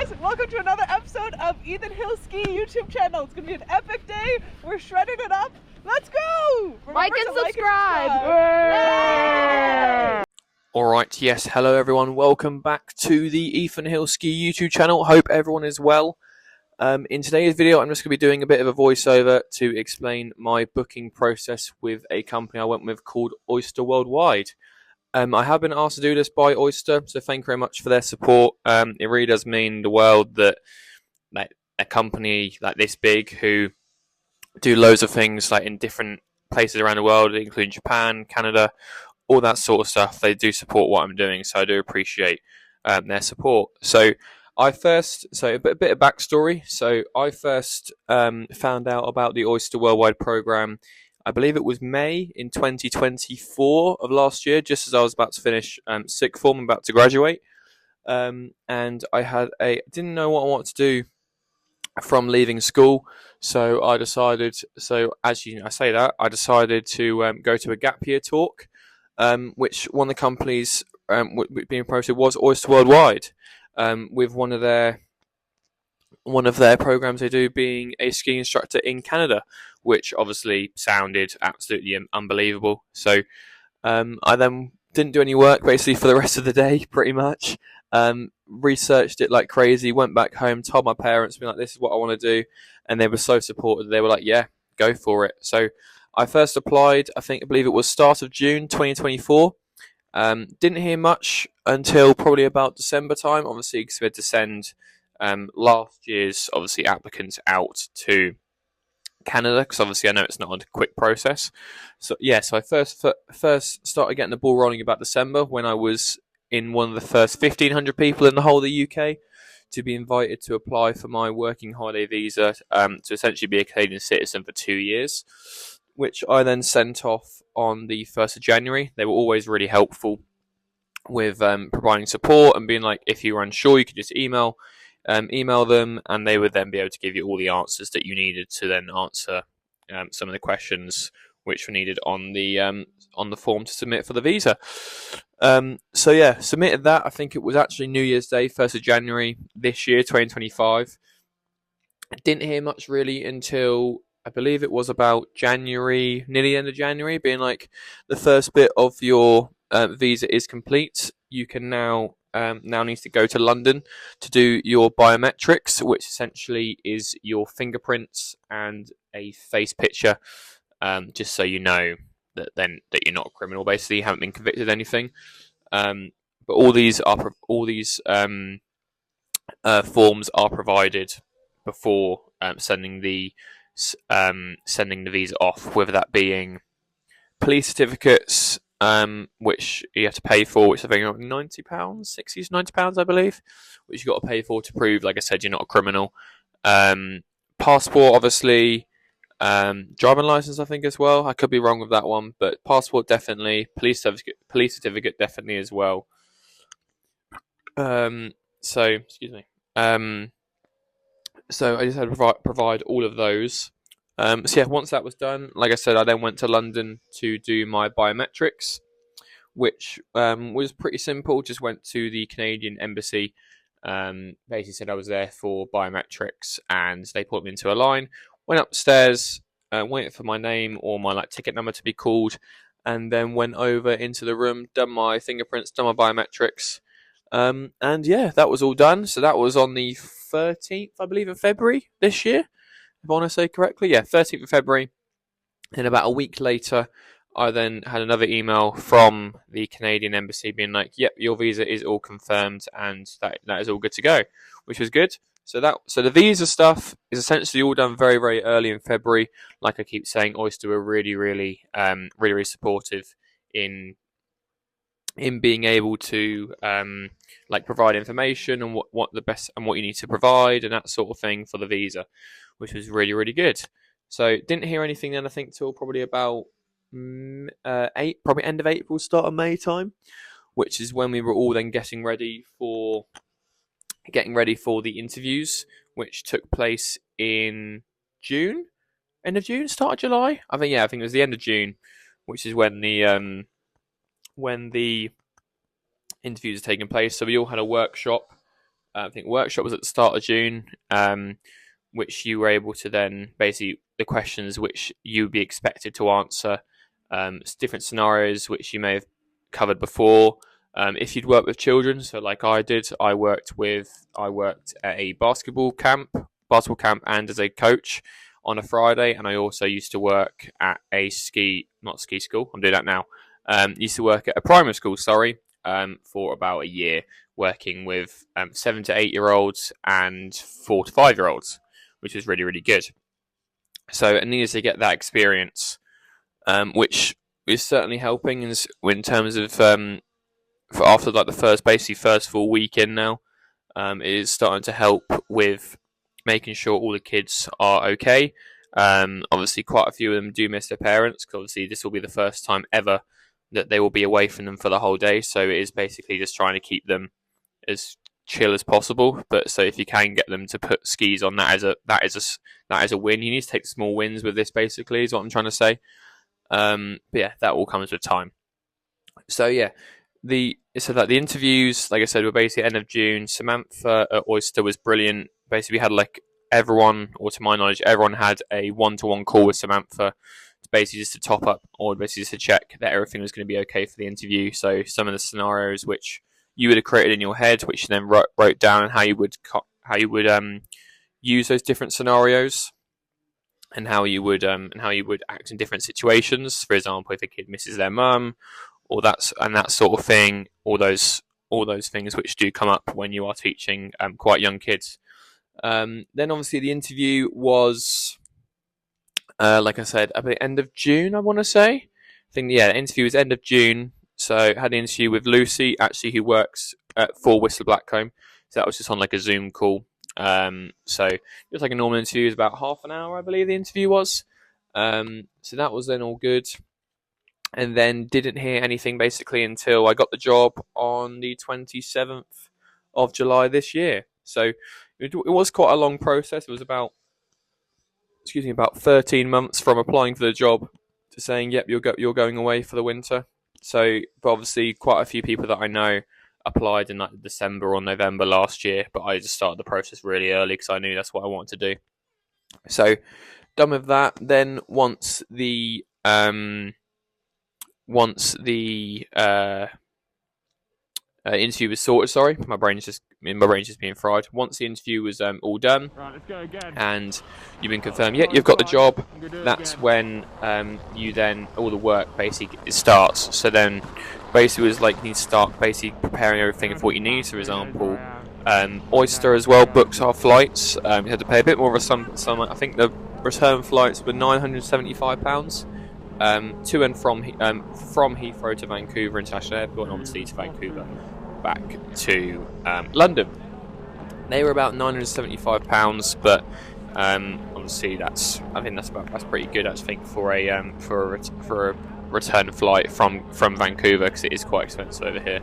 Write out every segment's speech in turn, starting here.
guys, and welcome to another episode of Ethan Hill Ski YouTube channel. It's going to be an epic day. We're shredding it up. Let's go! Remember Like and subscribe! Alright, yes, hello everyone. Welcome back to the Ethan Hill Ski YouTube channel. Hope everyone is well. In today's video, I'm just going to be doing a bit of a voiceover to explain my booking process with a company I went with called Oyster Worldwide. I have been asked to do this by Oyster, so thank you very much for their support. It really does mean the world that a company like this big who do loads of things like in different places around the world, including Japan, Canada, all that sort of stuff, they do support what I'm doing, so I do appreciate their support. So a bit of backstory. So I first found out about the Oyster Worldwide program, I believe it was May in 2024 of last year, just as I was about to finish sixth form, about to graduate. And I didn't know what I wanted to do from leaving school, so I decided. So as you know, I decided to go to a gap year talk, which one of the companies being promoted was Oyster Worldwide, with one of their programs they do being a ski instructor in Canada, which obviously sounded absolutely unbelievable. So I then didn't do any work basically for the rest of the day, pretty much. Researched it like crazy, went back home, told my parents, being like, this is what I want to do, and they were so supportive. They were like, yeah, go for it. So I first applied, I believe it was start of June 2024. Didn't hear much until probably about December time, obviously, because we had to send last year's obviously applicants out to Canada, because obviously I know it's not a quick process. So yeah, so I first started getting the ball rolling about December, when I was in one of the first 1,500 people in the whole of the UK to be invited to apply for my working holiday visa, to essentially be a Canadian citizen for 2 years, which I then sent off on the 1st of January. They were always really helpful with providing support and being like, if you were unsure, you could just email them, and they would then be able to give you all the answers that you needed to then answer some of the questions which were needed on the form to submit for the visa. So yeah, submitted that. I think it was actually New Year's Day, 1st of January this year, 2025. Didn't hear much really until I believe it was about January, nearly the end of January, being like, the first bit of your visa is complete. You can now need to go to London to do your biometrics, which essentially is your fingerprints and a face picture, just so you know that you're not a criminal, basically, you haven't been convicted of anything. But all these forms are provided before sending the visa off, whether that being police certificates, which you have to pay for, which I think are £90, £60 to £90, I believe, which you've got to pay for to prove, like I said, you're not a criminal. Passport, obviously, driving license, I think, as well. I could be wrong with that one, but passport definitely, police certificate definitely as well. Excuse me. So I just had to provide all of those. So yeah, once that was done, like I said, I then went to London to do my biometrics, which was pretty simple. Just went to the Canadian embassy, basically said I was there for biometrics, and they put me into a line. Went upstairs, waited for my name or my ticket number to be called, and then went over into the room, done my fingerprints, done my biometrics, and yeah, that was all done. So that was on the 13th, I believe, of February this year, if I want to say correctly. Yeah, 13th of February. And about a week later, I then had another email from the Canadian embassy being like, yep, your visa is all confirmed, and that is all good to go, which was good. So the visa stuff is essentially all done very, very early in February. Like I keep saying, Oyster were really, really, really supportive in being able to provide information and what the best and what you need to provide and that sort of thing for the visa, which was really, really good. So didn't hear anything then, I think, till probably about probably end of April, start of May time, which is when we were all then getting ready for the interviews, which took place in June, end of June, start of July. I think it was the end of June, which is when the interviews are taking place. So we all had a workshop I think workshop was at the start of June, which you were able to then basically the questions which you would be expected to answer, different scenarios which you may have covered before. If you'd worked with children, so like I did, I worked at a basketball camp, and as a coach on a Friday, and I also used to work at a not ski school. I'm doing that now. Used to work at a primary school, for about a year, working with 7 to 8 year olds and 4 to 5 year olds, which was really, really good. So I needed to get that experience, which is certainly helping in terms of for after like the first full week in now, it is starting to help with making sure all the kids are okay. Obviously, quite a few of them do miss their parents, because obviously this will be the first time ever that they will be away from them for the whole day. So it is basically just trying to keep them as chill as possible. But so if you can get them to put skis on, that is a win. You need to take small wins with this. Basically, is what I'm trying to say. But yeah, that all comes with time. So yeah, the interviews, like I said, were basically end of June. Samantha at Oyster was brilliant. Basically, we had like everyone, or to my knowledge, everyone had a one-to-one call with Samantha, basically just to top up, or basically just to check that everything was going to be okay for the interview. So some of the scenarios which you would have created in your head, which you then wrote down, and how you would use those different scenarios, and how you would act in different situations. For example, if a kid misses their mum, or that sort of thing, all those things which do come up when you are teaching quite young kids. Then obviously the interview was, like I said, at the end of June, I want to say. I think, yeah, the interview was end of June. So I had an interview with Lucy, actually, who works for Whistler Blackcomb. So that was just on like a Zoom call. So it was like a normal interview. It was about half an hour, I believe the interview was. So that was then all good. And then didn't hear anything basically until I got the job on the 27th of July this year. So it was quite a long process. It was about 13 months from applying for the job to saying, yep, you're going away for the winter. So, but obviously quite a few people that I know applied in like December or November last year, but I just started the process really early because I knew that's what I wanted to do. So done with that. Then once the interview was sorted. Sorry, my brain's just being fried. Once the interview was all done, right, let's go again. And you've been confirmed, yeah, you've got the job. That's when you then all the work basically starts. So then basically it was like you need to start basically preparing everything for what you need. So for example, Oyster as well books our flights. You had to pay a bit more of a sum. I think the return flights were £975. To and from Heathrow to Vancouver International Airport, and obviously to Vancouver back to London. They were about £975, but obviously that's pretty good. I think for a return flight from Vancouver, because it is quite expensive over here.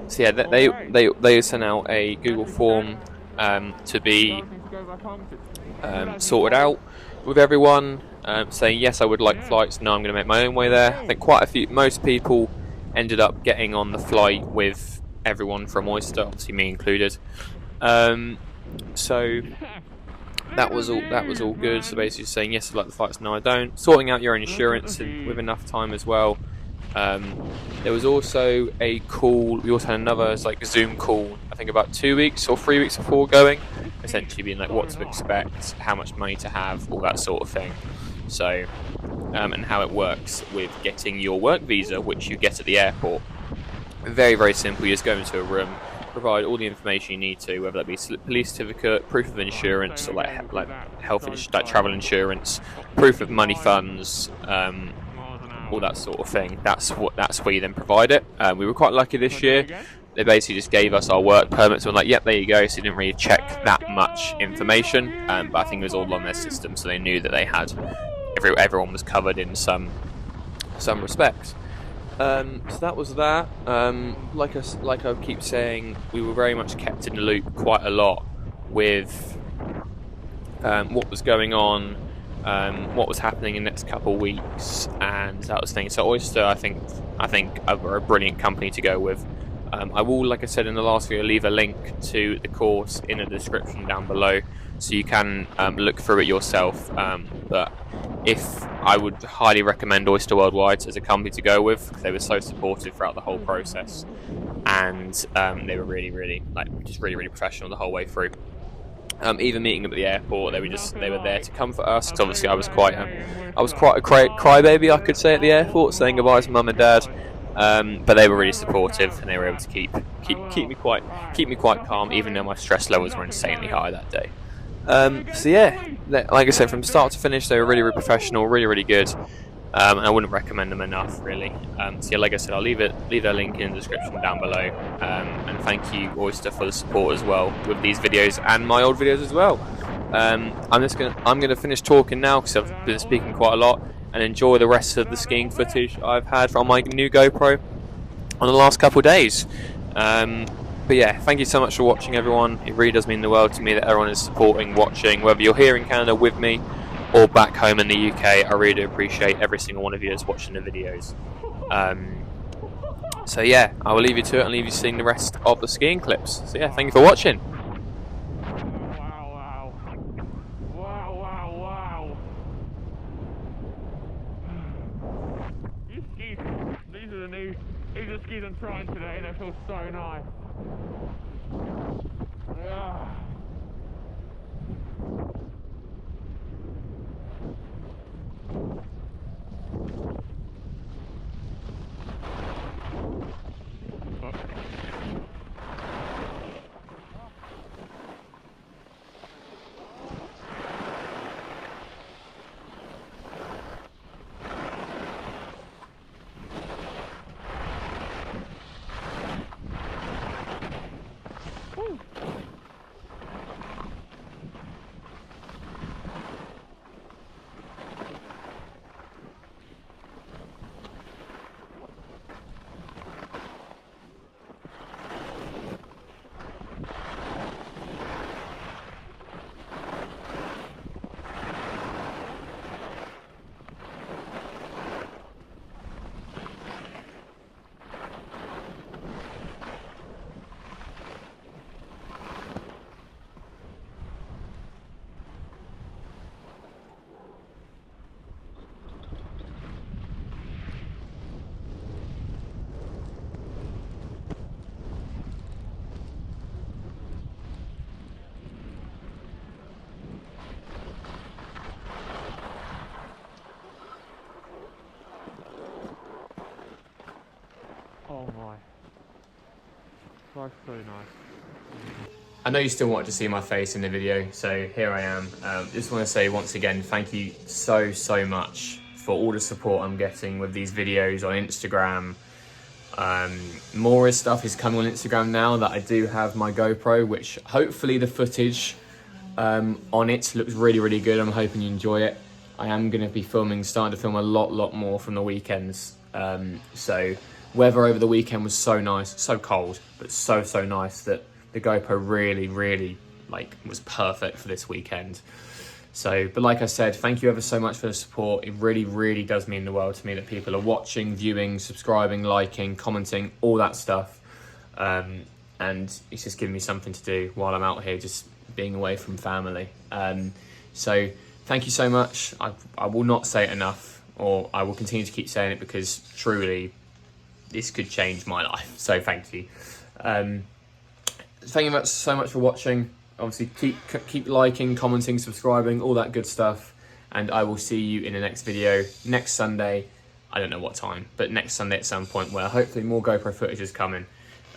So yeah, they sent out a Google form to be sorted out with everyone. Saying yes, I would like flights. No, I'm going to make my own way there. I think most people ended up getting on the flight with everyone from Oyster, obviously me included. So that was all good. So basically saying yes, I like the flights. No, I don't. Sorting out your own insurance with enough time as well. There was also a call. We also had another like Zoom call. I think about 2 weeks or 3 weeks before going. Essentially being like what to expect, how much money to have, all that sort of thing. So, and how it works with getting your work visa, which you get at the airport. Very, very simple. You just go into a room, provide all the information you need to, whether that be police certificate, proof of insurance, or like travel insurance, proof of money funds, all that sort of thing. That's where you then provide it. We were quite lucky this year. They basically just gave us our work permits. So we're like, yep, there you go. So they didn't really check that much information, but I think it was all on their system, so they knew that they had everyone was covered in some respects. So that was that. Like I keep saying, we were very much kept in the loop quite a lot with what was going on, what was happening in the next couple of weeks, and that was thing. So Oyster, I think are a brilliant company to go with. I will, like I said in the last video, leave a link to the course in the description down below, so you can look through it yourself. But I would highly recommend Oyster Worldwide as a company to go with, because they were so supportive throughout the whole process, and they were really, really, just really, really professional the whole way through. Even meeting them at the airport, they were there to comfort us, because obviously I was quite a crybaby, I could say, at the airport, saying goodbye to mum and dad. But they were really supportive, and they were able to keep me quite calm, even though my stress levels were insanely high that day. So yeah, like I said, from start to finish, they were really, really professional, really, really good. And I wouldn't recommend them enough, really. So yeah, like I said, I'll leave their link in the description down below. And thank you, Oyster, for the support as well with these videos and my old videos as well. I'm gonna finish talking now, because I've been speaking quite a lot, and enjoy the rest of the skiing footage I've had from my new GoPro on the last couple of days. But yeah, thank you so much for watching, everyone. It really does mean the world to me that everyone is supporting, watching, whether you're here in Canada with me or back home in the UK. I really do appreciate every single one of you that's watching the videos. So yeah, I will leave you to it and leave you seeing the rest of the skiing clips. So yeah, thank you for watching. These are the skis I'm trying today, and they feel so nice. Yeah. Oh my. That's so nice. I know you still want to see my face in the video, so here I am. Just want to say once again, thank you so much for all the support I'm getting with these videos on Instagram. More stuff is coming on Instagram now that I do have my GoPro, which hopefully the footage on it looks really, really good. I'm hoping you enjoy it. I am going to be starting to film a lot more from the weekends. So weather over the weekend was so nice, so cold, but so nice that the GoPro really was perfect for this weekend. So, but like I said, thank you ever so much for the support. It really does mean the world to me that people are watching, viewing, subscribing, liking, commenting, all that stuff. And it's just giving me something to do while I'm out here just being away from family. So thank you so much. I will not say it enough, or I will continue to keep saying it, because truly this could change my life. So thank you. Thank you so much for watching. Obviously keep liking, commenting, subscribing, all that good stuff, and I will see you in the next video next Sunday. I don't know what time, but next Sunday at some point, where hopefully more GoPro footage is coming.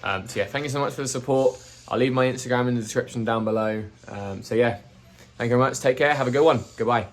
So yeah, thank you so much for the support. I'll leave my Instagram in the description down below. So yeah, thank you very much. Take care. Have a good one. Goodbye.